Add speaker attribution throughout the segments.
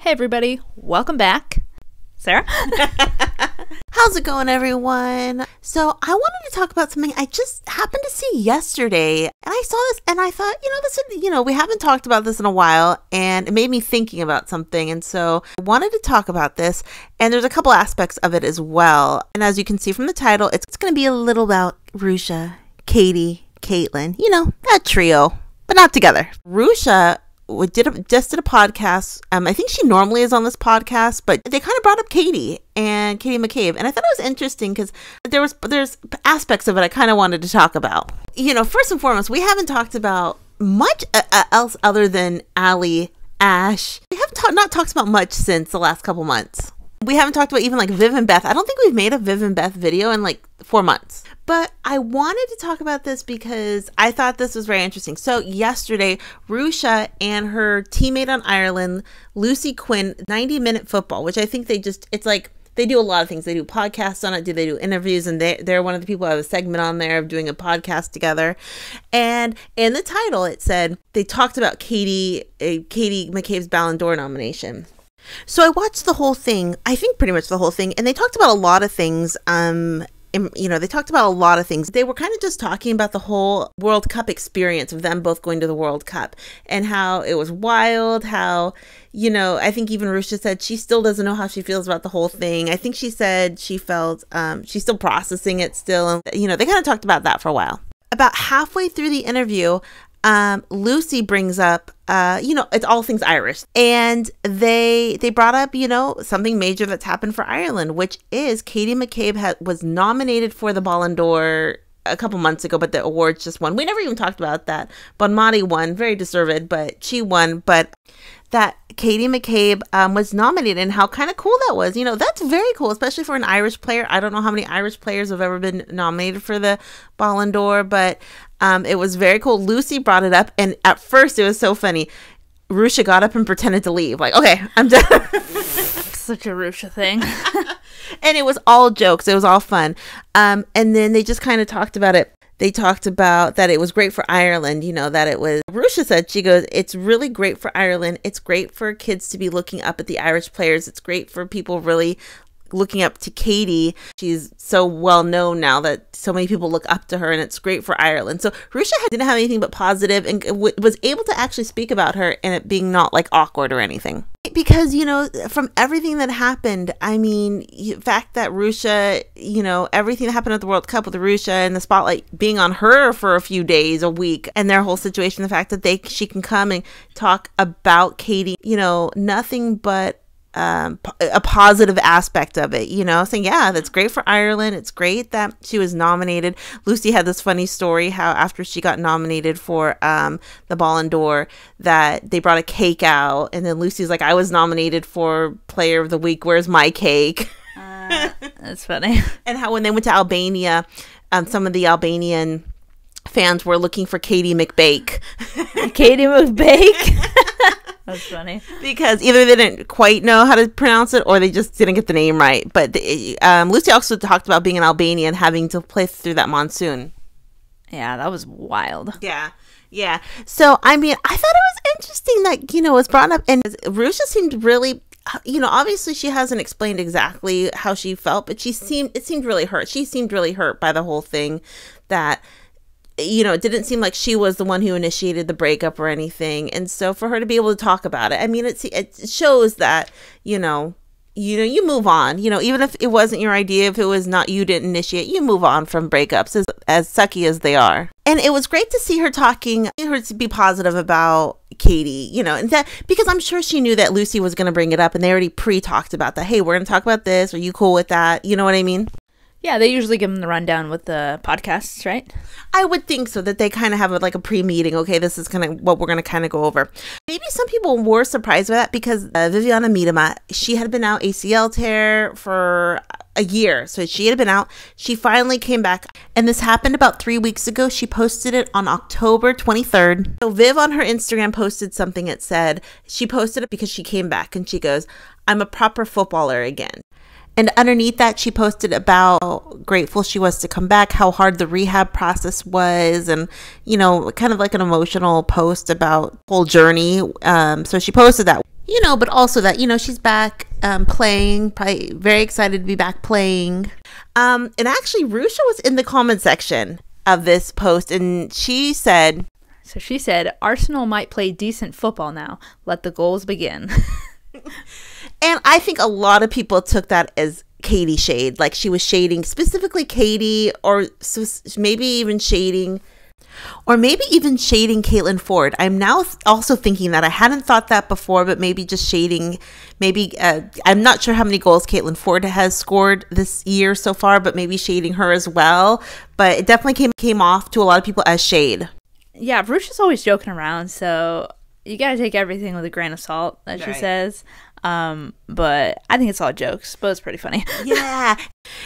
Speaker 1: Hey everybody, welcome back. Sarah?
Speaker 2: How's it going, everyone? So I wanted to talk about something I just happened to see yesterday, and I saw this and I thought, we haven't talked about this in a while, and it made me thinking about something, and so I wanted to talk about this, and there's a couple aspects of it as well. And as you can see from the title, it's going to be a little about Russia, Katie, Caitlyn, that trio, but not together. Russia just did a podcast. I think she normally is on this podcast, but they kind of brought up Katie McCabe, and I thought it was interesting because there's aspects of it I kind of wanted to talk about. First and foremost, we haven't talked about much else other than Allie, Ash. We have not talked about much since the last couple months. We haven't talked about even like Viv and Beth. I don't think we've made a Viv and Beth video in like 4 months. But I wanted to talk about this because I thought this was very interesting. So yesterday, Russia and her teammate on Ireland, Lucy Quinn, 90-minute football, which I think it's like they do a lot of things. They do podcasts on it. They do interviews, and they're one of the people who have a segment on there of doing a podcast together. And in the title, it said they talked about Katie McCabe's Ballon d'Or nomination. So I watched the whole thing, I think pretty much the whole thing, and they talked about a lot of things. They talked about a lot of things. They were kind of just talking about the whole World Cup experience of them both going to the World Cup and how it was wild, how, I think even Russia said she still doesn't know how she feels about the whole thing. I think she said she felt she's still processing it still. And, they kind of talked about that for a while. About halfway through the interview, Lucy brings up, it's all things Irish, and they brought up, something major that's happened for Ireland, which is Katie McCabe was nominated for the Ballon d'Or a couple months ago, but the awards just won. We never even talked about that. Bonmati won, very deserved, but she won. But that Katie McCabe was nominated, and how kind of cool that was. That's very cool, especially for an Irish player. I don't know how many Irish players have ever been nominated for the Ballon d'Or, but it was very cool. Lucy brought it up, and at first it was so funny. Russia got up and pretended to leave. Like, okay, I'm done.
Speaker 1: Such a Russia thing.
Speaker 2: And it was all jokes. It was all fun. And then they just kind of talked about it. They talked about that it was great for Ireland, that it was, Russia said, she goes, it's really great for Ireland. It's great for kids to be looking up at the Irish players. It's great for people really looking up to Katie. She's so well known now that so many people look up to her, and it's great for Ireland. So Russia didn't have anything but positive, and was able to actually speak about her and it being not like awkward or anything. Because, from everything that happened, the fact that Russia, everything that happened at the World Cup with Russia and the spotlight being on her for a few days, a week, and their whole situation, the fact that she can come and talk about Katie, nothing but a positive aspect of it, saying, yeah, that's great for Ireland. It's great that she was nominated. Lucy had this funny story how after she got nominated for the Ballon d'Or, that they brought a cake out, and then Lucy's like, I was nominated for Player of the Week. Where's my cake?
Speaker 1: That's funny.
Speaker 2: And how when they went to Albania, some of the Albanian fans were looking for Katie McBake.
Speaker 1: Katie McBake? That's funny.
Speaker 2: Because either they didn't quite know how to pronounce it, or they just didn't get the name right. But Lucy also talked about being in Albania and having to play through that monsoon.
Speaker 1: Yeah, that was wild.
Speaker 2: Yeah. So, I thought it was interesting that, it was brought up. And Russia seemed really, obviously she hasn't explained exactly how she felt, but it seemed really hurt. She seemed really hurt by the whole thing, that it didn't seem like she was the one who initiated the breakup or anything. And so for her to be able to talk about it, it shows that, you move on, even if it wasn't your idea, if it was not, you didn't initiate, you move on from breakups as sucky as they are. And it was great to see her to be positive about Katie, and that, because I'm sure she knew that Lucy was going to bring it up, and they already pre-talked about that. Hey, we're going to talk about this. Are you cool with that? You know what I mean?
Speaker 1: Yeah, they usually give them the rundown with the podcasts, right?
Speaker 2: I would think so, that they kind of have like a pre-meeting. Okay, this is kind of what we're going to kind of go over. Maybe some people were surprised by that because Vivianne Miedema, she had been out ACL tear for a year. So she had been out. She finally came back. And this happened about 3 weeks ago. She posted it on October 23rd. So Viv on her Instagram posted something. It said, she posted it because she came back, and she goes, I'm a proper footballer again. And underneath that, she posted about how grateful she was to come back, how hard the rehab process was, and, kind of like an emotional post about the whole journey. So she posted that. but also that, she's back playing, probably very excited to be back playing. And actually, Rusha was in the comment section of this post, and she said,
Speaker 1: Arsenal might play decent football now. Let the goals begin.
Speaker 2: And I think a lot of people took that as Katie shade. Like she was shading specifically Katie, or maybe even shading Caitlin Ford. I'm now also thinking that. I hadn't thought that before, but maybe just shading. Maybe I'm not sure how many goals Caitlin Ford has scored this year so far, but maybe shading her as well. But it definitely came off to a lot of people as shade.
Speaker 1: Yeah, Rucha's always joking around, so you gotta take everything with a grain of salt, as she says. But I think it's all jokes, but it's pretty funny. Yeah,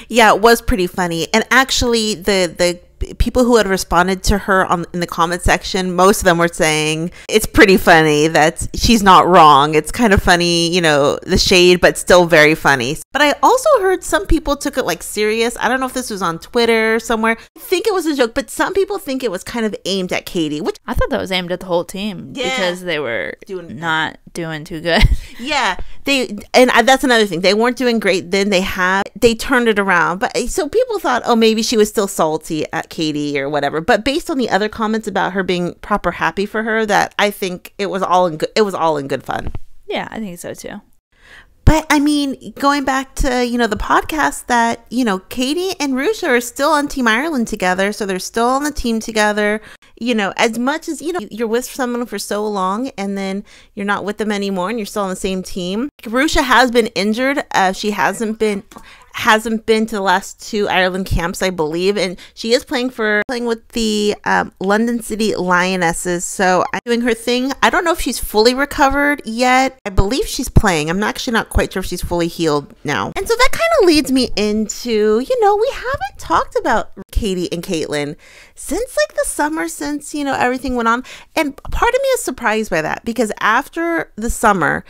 Speaker 2: it was pretty funny. And actually, the people who had responded to her in the comment section, most of them were saying it's pretty funny that she's not wrong. It's kind of funny, the shade, but still very funny. But I also heard some people took it like serious. I don't know if this was on Twitter or somewhere. I think it was a joke, but some people think it was kind of aimed at Katie, which
Speaker 1: I thought that was aimed at the whole team because they were not doing too good.
Speaker 2: Yeah, that's another thing. They weren't doing great. Then they turned it around. But so people thought, oh, maybe she was still salty at Katie or whatever. But based on the other comments about her being proper happy for her, that I think it was all in good fun.
Speaker 1: Yeah, I think so too.
Speaker 2: But I mean, going back to, the podcast, that, Katie and Rusha are still on Team Ireland together. So they're still on the team together. As much as, you're with someone for so long and then you're not with them anymore and you're still on the same team. Rusha has been injured. She hasn't been to the last 2 Ireland camps, I believe, and she is playing with the London City Lionesses, so I'm doing her thing. I don't know if she's fully recovered yet. I believe she's playing. I'm actually not quite sure if she's fully healed now. And so that kind of leads me into, we haven't talked about Katie and Caitlin since like the summer, since, everything went on. And part of me is surprised by that, because after the summer,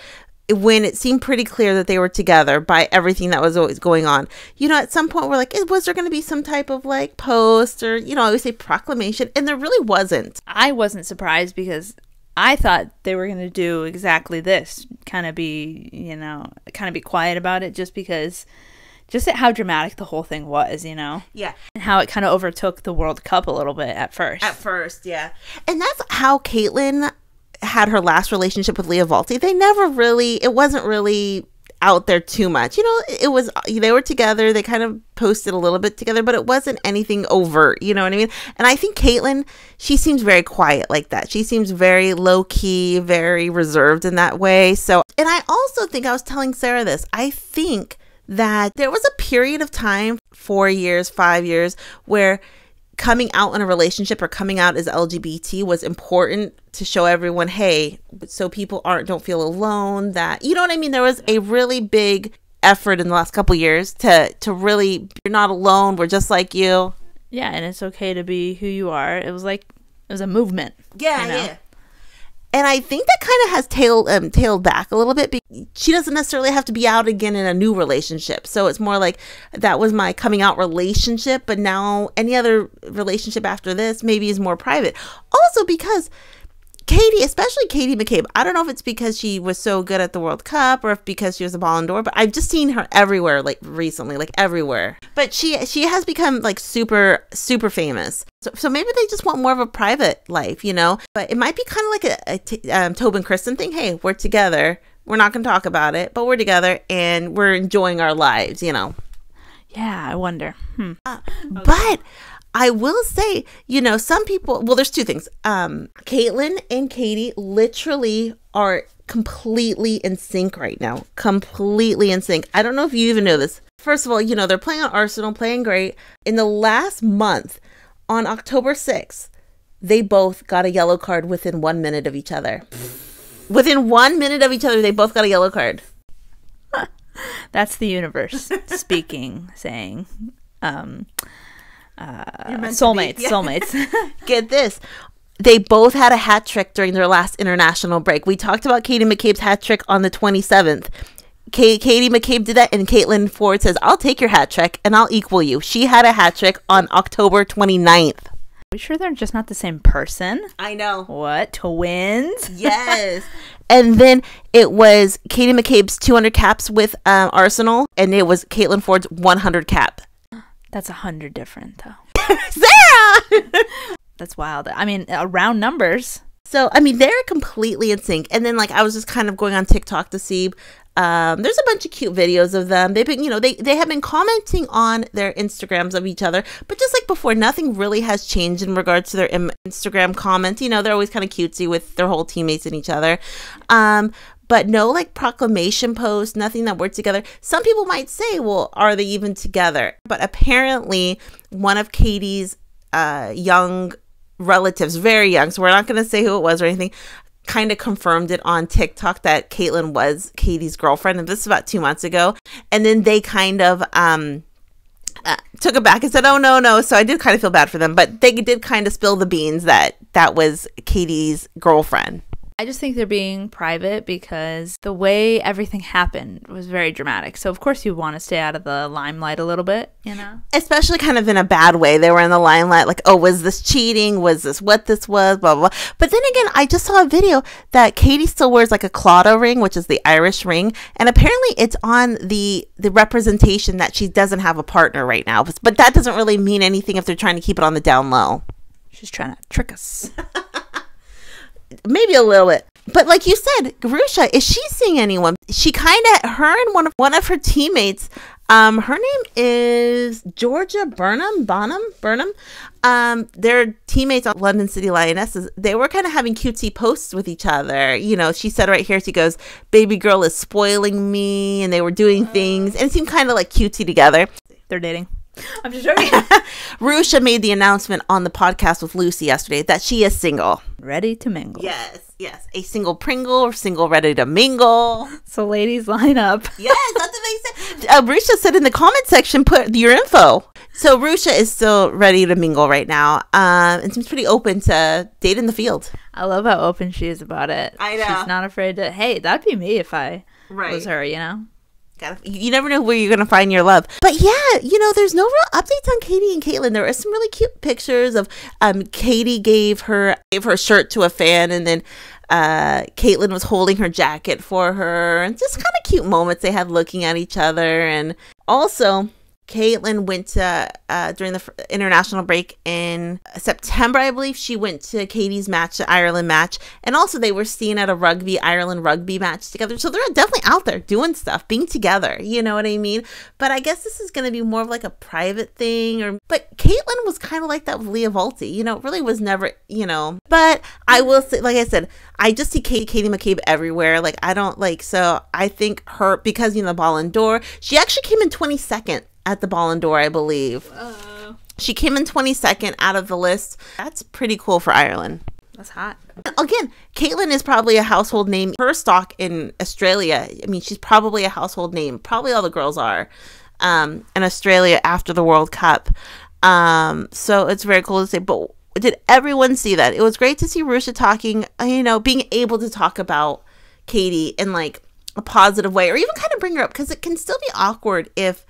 Speaker 2: when it seemed pretty clear that they were together by everything that was always going on, at some point we're like, was there going to be some type of like post or, I always say proclamation, and there really wasn't.
Speaker 1: I wasn't surprised because I thought they were going to do exactly this, kind of be quiet about it, just how dramatic the whole thing was,
Speaker 2: Yeah.
Speaker 1: And how it kind of overtook the World Cup a little bit at first.
Speaker 2: Yeah. And that's how Caitlin had her last relationship with Leah Valte. It wasn't really out there too much. They were together. They kind of posted a little bit together, but it wasn't anything overt. You know what I mean? And I think Caitlin, she seems very quiet like that. She seems very low key, very reserved in that way. So, and I also think, I was telling Sarah this, I think that there was a period of time, 4 years, 5 years, where coming out in a relationship or coming out as LGBT was important to show everyone, hey, so people don't feel alone, that, you know what I mean? There was a really big effort in the last couple years to really, you're not alone, we're just like you.
Speaker 1: Yeah, and it's okay to be who you are. It was a movement.
Speaker 2: Yeah, yeah. And I think that kind of has tailed back a little bit. She doesn't necessarily have to be out again in a new relationship. So it's more like, that was my coming out relationship, but now any other relationship after this maybe is more private. Also because Katie, especially Katie McCabe, I don't know if it's because she was so good at the World Cup or if because she was a Ballon d'Or, but I've just seen her everywhere, like recently, like everywhere. But she has become like super, super famous. So maybe they just want more of a private life, But it might be kind of like a Tobin Kristen thing. Hey, we're together. We're not going to talk about it, but we're together and we're enjoying our lives, Yeah,
Speaker 1: I wonder.
Speaker 2: But I will say, some people, well, there's 2 things. Caitlin and Katie literally are completely in sync right now. Completely in sync. I don't know if you even know this. First of all, they're playing on Arsenal, playing great. In the last month, on October 6th, they both got a yellow card within 1 minute of each other. Within 1 minute of each other, they both got a yellow card.
Speaker 1: That's the universe speaking, saying, soulmates.
Speaker 2: Get this. They both had a hat trick during their last international break. We talked about Katie McCabe's hat trick on the 27th. Katie McCabe did that, and Caitlin Ford says, I'll take your hat trick and I'll equal you. She had a hat trick on October 29th.
Speaker 1: we sure they're just not the same person?
Speaker 2: I know.
Speaker 1: What? Twins?
Speaker 2: Yes. And then it was Katie McCabe's 200 caps with Arsenal, and it was Caitlin Ford's 100 cap.
Speaker 1: That's 100 different, though.
Speaker 2: Sarah!
Speaker 1: That's wild. I mean, round numbers.
Speaker 2: So, I mean, they're completely in sync. And then, like, I was just kind of going on TikTok to see. There's a bunch of cute videos of them. They've been, they have been commenting on their Instagrams of each other. But just like before, nothing really has changed in regards to their Instagram comments. They're always kind of cutesy with their whole teammates and each other. But no, like, proclamation posts, nothing that we're together. Some people might say, well, are they even together? But apparently, one of Katie's young relatives, very young, so we're not going to say who it was or anything, kind of confirmed it on TikTok that Caitlin was Katie's girlfriend, and this is about 2 months ago. And then they kind of took it back and said, oh, no. So I did kind of feel bad for them, but they did kind of spill the beans that was Katie's girlfriend.
Speaker 1: I just think they're being private because the way everything happened was very dramatic. So, of course, you want to stay out of the limelight a little bit,
Speaker 2: Especially kind of in a bad way. They were in the limelight like, oh, was this cheating? Was this what this was? Blah, blah, blah. But then again, I just saw a video that Katie still wears like a Claddagh ring, which is the Irish ring. And apparently it's on the representation that she doesn't have a partner right now. But that doesn't really mean anything if they're trying to keep it on the down low.
Speaker 1: She's trying to trick us.
Speaker 2: Maybe a little bit. But like you said, Grusha, is she seeing anyone? She kind of, her and one of her teammates, her name is Georgia Burnham. They're teammates on London City Lionesses. They were kind of having cutesy posts with each other. She said right here, she goes, baby girl is spoiling me. And they were doing things and it seemed kind of like cutesy together.
Speaker 1: They're dating. I'm just joking.
Speaker 2: Rusha made the announcement on the podcast with Lucy yesterday that she is single.
Speaker 1: Ready to mingle.
Speaker 2: Yes. A single Pringle or single ready to mingle.
Speaker 1: So ladies, line up.
Speaker 2: Yes, that's what they said. Rusha said in the comment section, put your info. So Rusha is still ready to mingle right now. And seems pretty open to date in the field.
Speaker 1: I love how open she is about it.
Speaker 2: I know.
Speaker 1: She's not afraid to, hey, that'd be me if I was her,
Speaker 2: You never know where you're going to find your love. But yeah, there's no real updates on Katie and Caitlin. There are some really cute pictures of Katie gave her shirt to a fan, and then Caitlin was holding her jacket for her. And just kind of cute moments they had looking at each other. And also, Caitlin went to, during the international break in September, I believe, she went to Katie's match, the Ireland match. And also they were seen at a Ireland rugby match together. So they're definitely out there doing stuff, being together. You know what I mean? But I guess this is going to be more of like a private thing. But Caitlin was kind of like that with Leah Volti. It really was never, But I will say, like I said, I just see Katie McCabe everywhere. Like, I don't so I think her, because, the Ballon d'Or, she actually came in 22nd. At the Ballon d'Or, I believe. She came in 22nd out of the list. That's pretty cool for Ireland.
Speaker 1: That's hot.
Speaker 2: Again, Caitlin is probably a household name. Her stock in Australia, I mean, she's probably a household name. Probably all the girls are in Australia after the World Cup. So it's very cool to say. But did everyone see that? It was great to see Rusha talking, being able to talk about Katie in like a positive way, or even kind of bring her up, because it can still be awkward if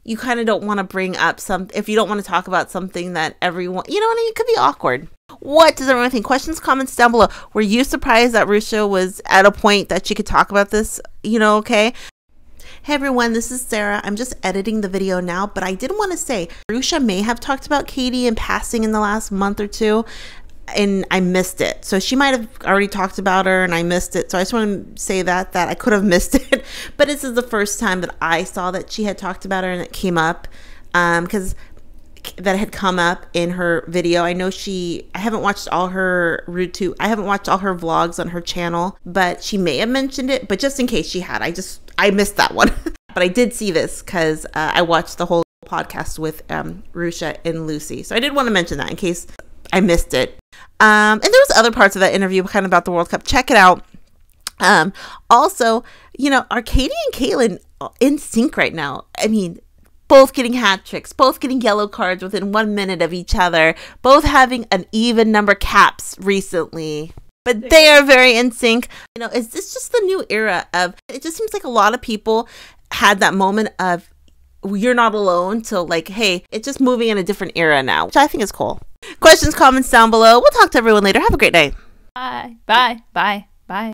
Speaker 2: you kind of don't want to bring up if you don't want to talk about something that everyone, what I mean? It could be awkward. What does everyone think? Questions, comments down below. Were you surprised that Rusha was at a point that she could talk about this, okay? Hey everyone, this is Sarah. I'm just editing the video now, but I did want to say Rusha may have talked about Katie in passing in the last month or two, and I missed it. So she might have already talked about her and I missed it. So I just want to say that I could have missed it. But this is the first time that I saw that she had talked about her and it came up, because that had come up in her video. I know I haven't watched all her I haven't watched all her vlogs on her channel, but she may have mentioned it. But just in case she had, I missed that one. But I did see this because I watched the whole podcast with Rusha and Lucy. So I did want to mention that in case I missed it. And there was other parts of that interview kind of about the World Cup. Check it out. Also, are Katie and Caitlin in sync right now? I mean, both getting hat tricks, both getting yellow cards within 1 minute of each other, both having an even number caps recently. But they are very in sync. Is this just the new era of, it just seems like a lot of people had that moment of, you're not alone to like, hey, it's just moving in a different era now, which I think is cool. Questions, comments down below. We'll talk to everyone later. Have a great day.
Speaker 1: Bye. Bye. Bye. Bye.